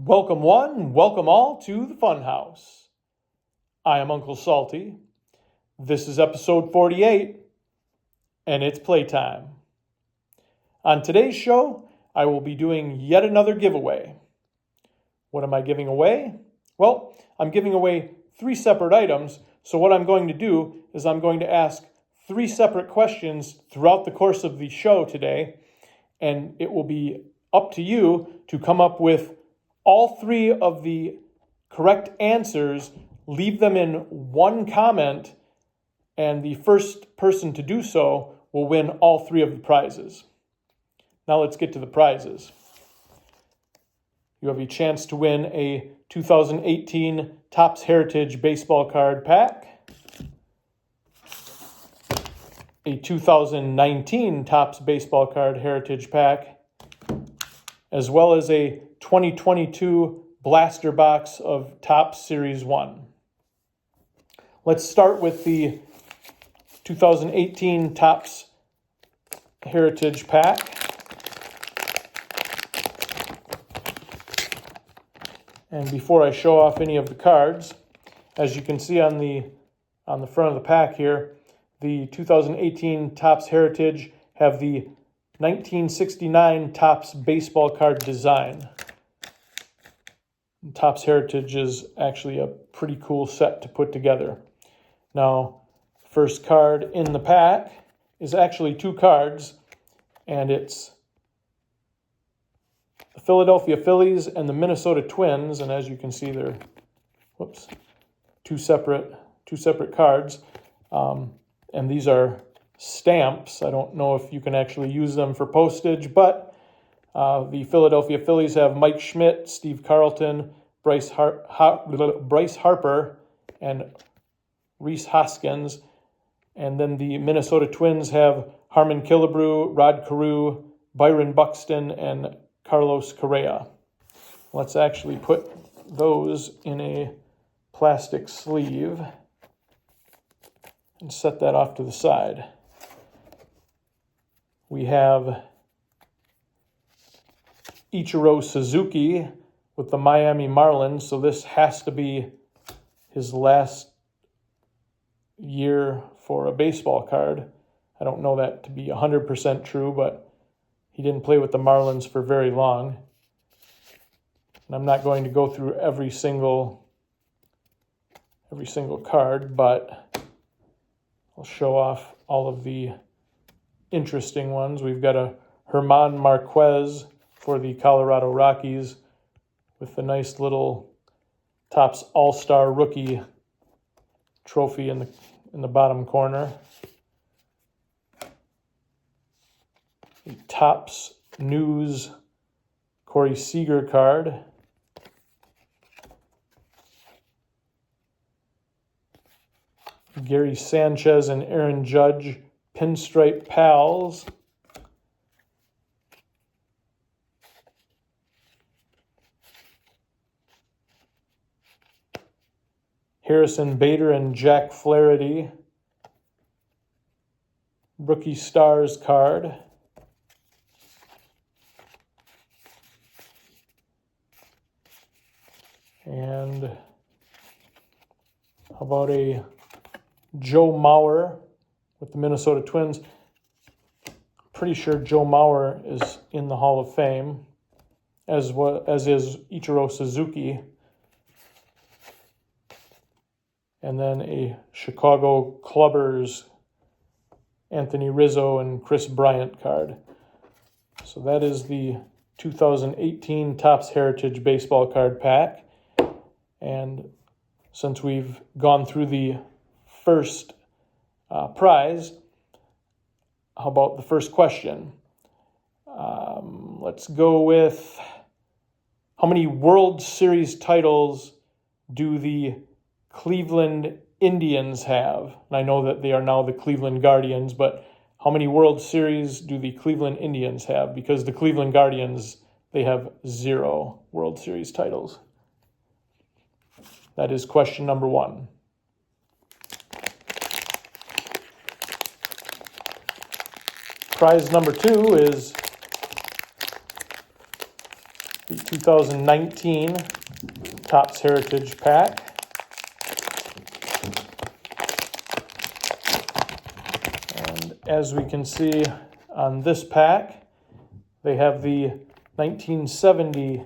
Welcome one, welcome all to the Funhouse. I am Uncle Salty. This is episode 48, and it's playtime. On today's show, I will be doing yet another giveaway. What am I giving away? Well, I'm giving away 3 separate items, so what I'm going to do is I'm going to ask 3 separate questions throughout the course of the show today, and it will be up to you to come up with all 3 of the correct answers, leave them in one comment, and the first person to do so will win all 3 of the prizes. Now let's get to the prizes. You have a chance to win a 2018 Topps Heritage Baseball Card Pack, a 2019 Topps Baseball Card Heritage Pack, as well as a 2022 blaster box of Topps Series 1. Let's start with the 2018 Topps Heritage Pack. And before I show off any of the cards, as you can see on the front of the pack here, the 2018 Topps Heritage have the 1969 Topps baseball card design. Topps Heritage is actually a pretty cool set to put together. Now, first card in the pack is actually 2 cards, and it's the Philadelphia Phillies and the Minnesota Twins, and as you can see, they're two separate cards, and these are stamps. I don't know if you can actually use them for postage, but the Philadelphia Phillies have Mike Schmidt, Steve Carlton, Bryce Harper, and Rhys Hoskins. And then the Minnesota Twins have Harmon Killebrew, Rod Carew, Byron Buxton, and Carlos Correa. Let's actually put those in a plastic sleeve and set that off to the side. We have Ichiro Suzuki with the Miami Marlins, so this has to be his last year for a baseball card. I don't know that to be 100% true, but he didn't play with the Marlins for very long. And I'm not going to go through every single card, but I'll show off all of the interesting ones. We've got a German Marquez for the Colorado Rockies with the nice little Topps All-Star Rookie trophy in the bottom corner. The Topps News Corey Seager card. Gary Sanchez and Aaron Judge Pinstripe Pals. Harrison Bader and Jack Flaherty Rookie Stars card. And how about a Joe Mauer with the Minnesota Twins? Pretty sure Joe Mauer is in the Hall of Fame, as is Ichiro Suzuki. And then a Chicago Clubbers Anthony Rizzo and Chris Bryant card. So that is the 2018 Topps Heritage Baseball Card Pack. And since we've gone through the first prize, how about the first question? Let's go with, how many World Series titles do the Cleveland Indians have? And I know that they are now the Cleveland Guardians, but how many World Series do the Cleveland Indians have? Because the Cleveland Guardians, they have 0 World Series titles. That is question number 1. Prize number 2 is the 2019 Topps Heritage pack. And as we can see on this pack, they have the 1970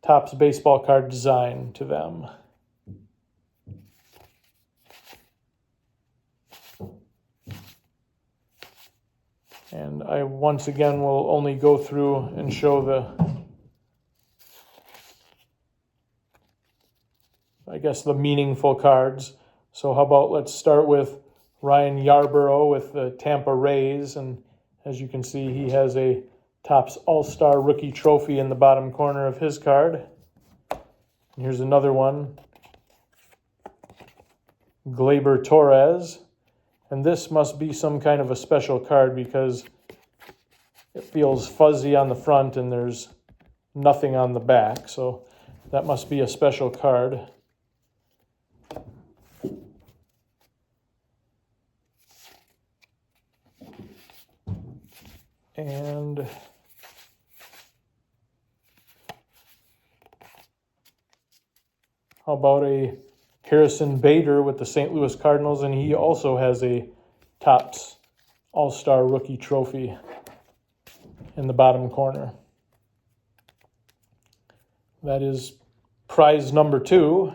Topps baseball card design to them. And I once again will only go through and show the meaningful cards. So how about let's start with Ryan Yarbrough with the Tampa Rays. And as you can see, he has a Topps All-Star Rookie Trophy in the bottom corner of his card. And here's another one. Gleyber Torres. And this must be some kind of a special card because it feels fuzzy on the front and there's nothing on the back. So that must be a special card. And how about a Harrison Bader with the St. Louis Cardinals, and he also has a Topps All-Star Rookie Trophy in the bottom corner. That is prize number 2.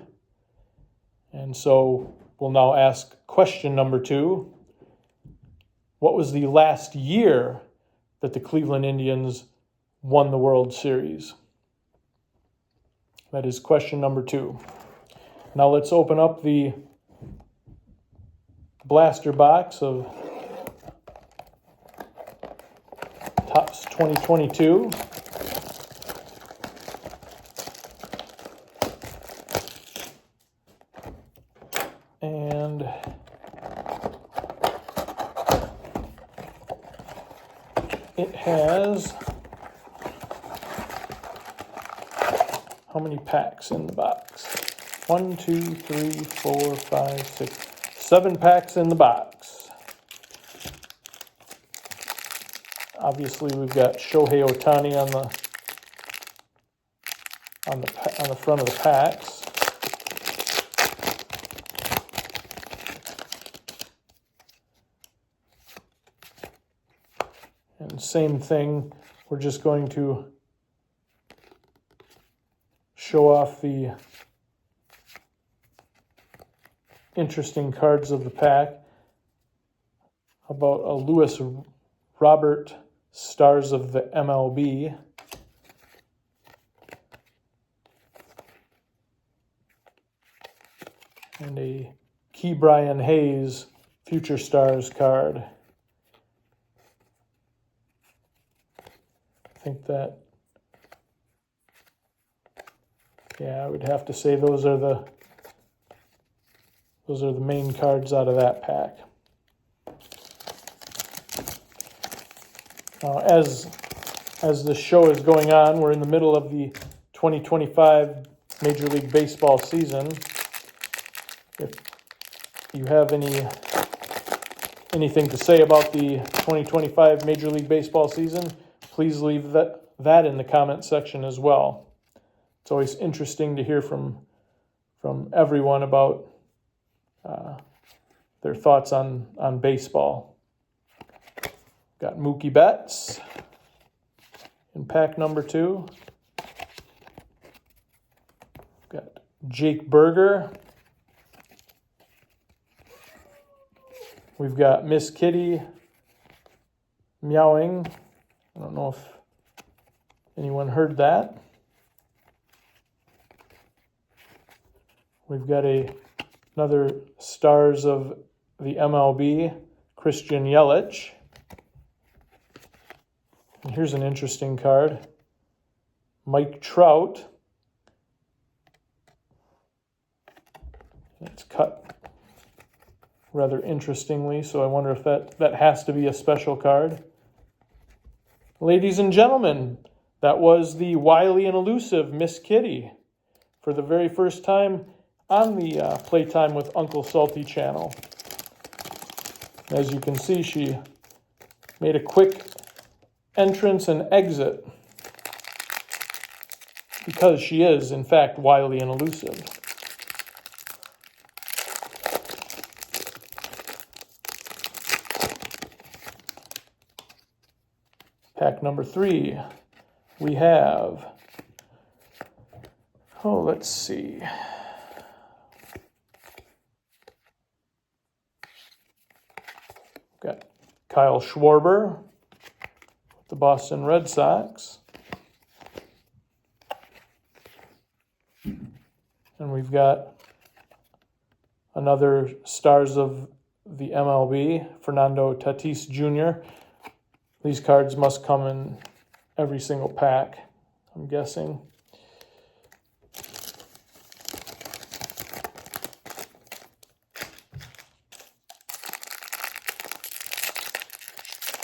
And so we'll now ask question number 2. What was the last year that the Cleveland Indians won the World Series? That is question number 2. Now let's open up the blaster box of Topps 2022. And it has how many packs in the box? 1, 2, 3, 4, 5, 6, 7 packs in the box. Obviously, we've got Shohei Ohtani on the front of the packs. And same thing, we're just going to show off the interesting cards of the pack. How about a Lewis Robert Stars of the MLB. And a Ke'Bryan Hayes Future Stars card. I think that, yeah, I would have to say those are the main cards out of that pack. Now, as this show is going on, we're in the middle of the 2025 Major League Baseball season. If you have anything to say about the 2025 Major League Baseball season, please leave that in the comment section as well. It's always interesting to hear from everyone about their thoughts on baseball. Got Mookie Betts in pack number 2. Got Jake Burger. We've got Miss Kitty meowing. I don't know if anyone heard that. We've got another Stars of the MLB, Christian Yelich. And here's an interesting card. Mike Trout. It's cut rather interestingly, so I wonder if that has to be a special card. Ladies and gentlemen, that was the wily and elusive Miss Kitty for the very first time on the Playtime with Uncle Salty channel. As you can see, she made a quick entrance and exit because she is, in fact, wily and elusive. Pack number 3, we have, let's see. Got Kyle Schwarber with the Boston Red Sox. And we've got another Stars of the MLB, Fernando Tatis Jr. These cards must come in every single pack, I'm guessing.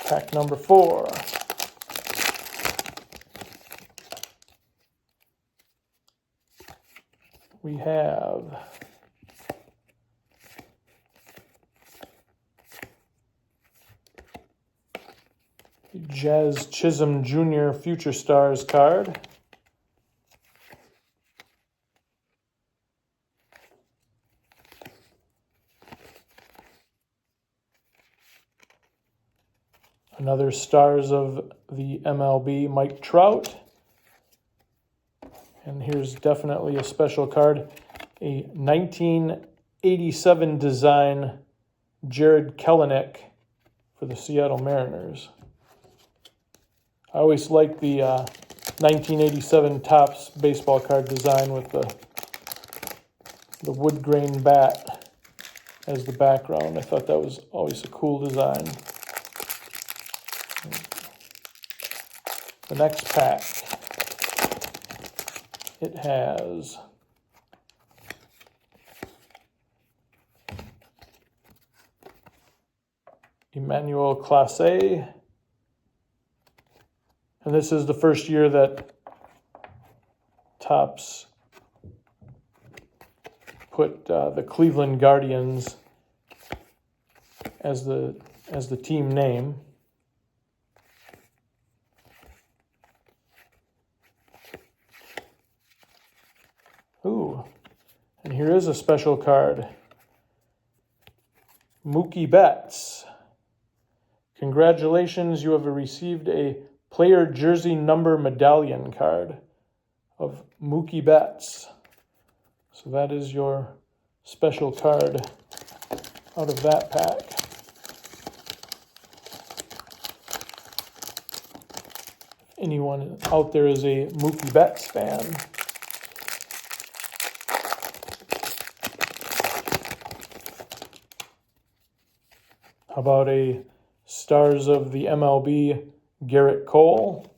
Pack number 4. We have Jazz Chisholm Jr. Future Stars card. Another Stars of the MLB, Mike Trout. And here's definitely a special card, a 1987 design Jared Kelenic for the Seattle Mariners. I always liked the 1987 Topps baseball card design with the wood grain bat as the background. I thought that was always a cool design. The next pack, it has Emmanuel Clase. And this is the first year that Topps put the Cleveland Guardians as the team name. Ooh, and here is a special card. Mookie Betts. Congratulations, you have received a player jersey number medallion card of Mookie Betts. So that is your special card out of that pack. Anyone out there is a Mookie Betts fan. How about a Stars of the MLB Garrett Cole?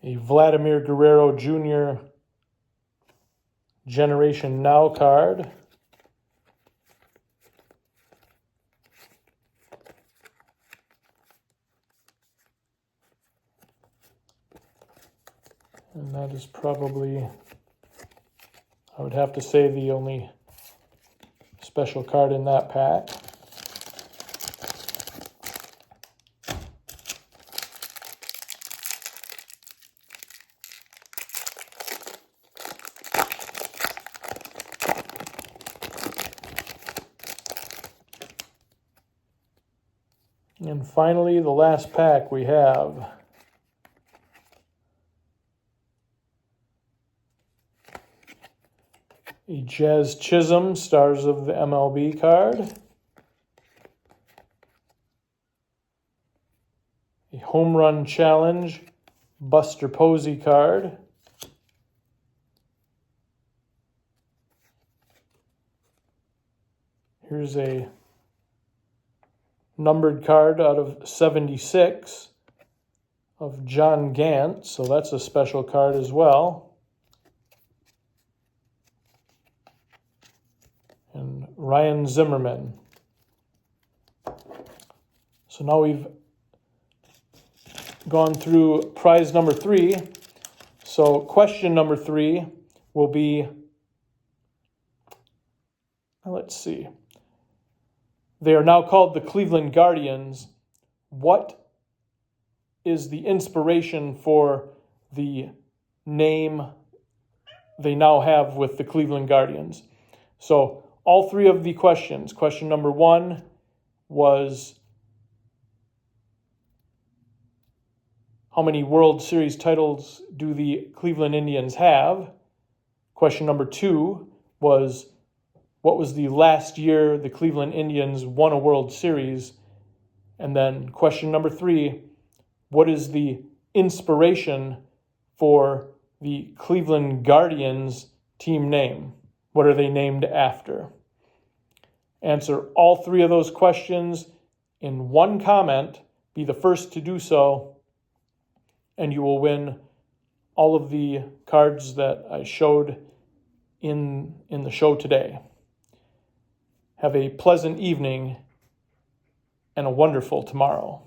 A Vladimir Guerrero Jr. Generation Now card. And that is probably, I would have to say, the only special card in that pack. And finally, the last pack we have a Jazz Chisholm Stars of the MLB card, a Home Run Challenge Buster Posey card, here's a numbered card out of 76 of John Gant, so that's a special card as well. And Ryan Zimmerman. So now we've gone through prize number 3. So question number 3 will be, let's see. They are now called the Cleveland Guardians. What is the inspiration for the name they now have with the Cleveland Guardians? So all three of the questions. Question number 1 was, how many World Series titles do the Cleveland Indians have? Question number 2 was, what was the last year the Cleveland Indians won a World Series? And then question number 3, what is the inspiration for the Cleveland Guardians team name? What are they named after? Answer all three of those questions in one comment. Be the first to do so, and you will win all of the cards that I showed in the show today. Have a pleasant evening and a wonderful tomorrow.